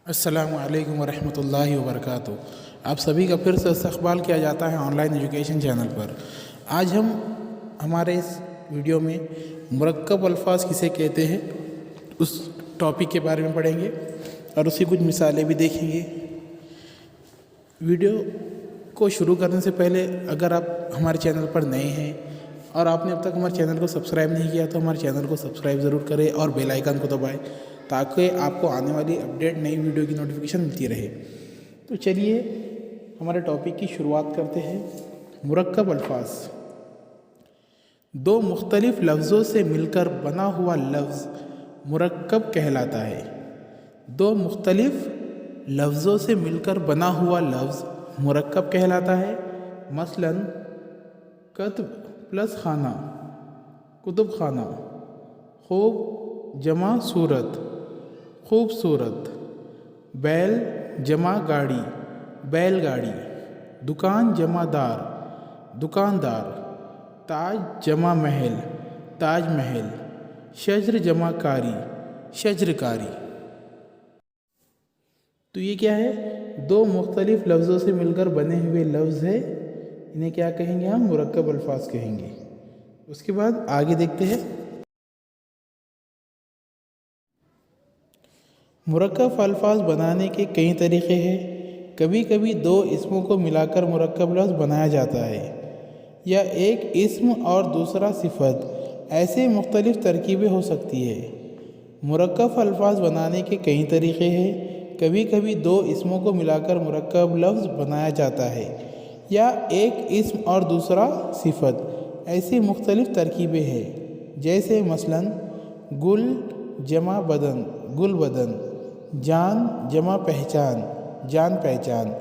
अस्सलामु अलैकुम वरहमतुल्लाहि वबरकातुहू। आप सभी का फिर से इस्तक़बाल किया जाता है ऑनलाइन एजुकेशन चैनल पर। आज हम हमारे इस वीडियो में मुरक्कब अल्फाज किसे कहते हैं उस टॉपिक के बारे में पढ़ेंगे और उसकी कुछ मिसालें भी देखेंगे। वीडियो को शुरू करने से पहले अगर आप हमारे चैनल पर नए हैं और आपने अब तक हमारे चैनल को सब्सक्राइब नहीं किया तो हमारे चैनल को सब्सक्राइब ज़रूर करें और बेल आइकन को दबाएं ताकि आपको आने वाली अपडेट नई वीडियो की नोटिफिकेशन मिलती रहे। तो चलिए हमारे टॉपिक की शुरुआत करते हैं। मुरक्कब अल्फाज दो मुख्तलिफ लफ्ज़ों से मिलकर बना हुआ लफ्ज़ मुरक्कब कहलाता है। दो मुख्तलिफ लफ्ज़ों से मिलकर बना हुआ लफ्ज़ मुरक्कब कहलाता है। मसलन कत्ब प्लस खाना, कुतुब खाना। खूब जमा सूरत, खूबसूरत। बैल जमा गाड़ी, बैलगाड़ी। दुकान जमा दार, दुकानदार। ताज जमा महल, ताज महल। शजर जमा कारी, शजरकारी। तो ये क्या है? दो मुख्तलिफ लफ्ज़ों से मिलकर बने हुए लफ्ज़ है, इन्हें क्या कहेंगे? हम मुरक्कब अल्फाज कहेंगे। उसके बाद आगे देखते हैं। मुरक्कब अल्फाज बनाने के कई तरीक़े हैं। कभी कभी दो इस्मों को मिलाकर मुरक्कब लफ्ज़ बनाया जाता है या एक इस्म और दूसरा सिफत, ऐसे मुख्तलिफ तरकीबें हो सकती है। मुरक्कब अल्फाज बनाने के कई तरीक़े हैं। कभी कभी दो इस्मों को मिलाकर मुरक्कब लफ्ज़ बनाया जाता है या एक इस्म और दूसरा सिफत, ऐसी मुख्तलिफ तरकीबें हैं। जैसे मसलन गुल जमा बदन, गुल बदन। जान जमा पहचान, जान पहचान।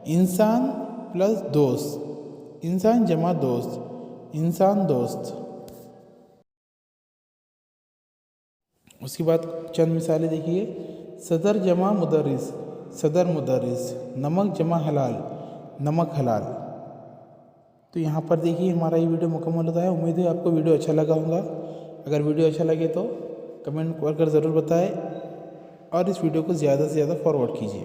इंसान प्लस दोस्त, इंसान जमा दोस्त, इंसान दोस्त। उसके बाद चंद मिसालें देखिए। सदर जमा मुदर्रिस, सदर मुदर्रिस। नमक जमा हलाल, नमक हलाल। तो यहाँ पर देखिए हमारा ये वीडियो मुकम्मल होता है। उम्मीद है आपको वीडियो अच्छा लगा होगा। अगर वीडियो अच्छा लगे तो कमेंट कर ज़रूर बताएं और इस वीडियो को ज़्यादा से ज़्यादा फॉरवर्ड कीजिए।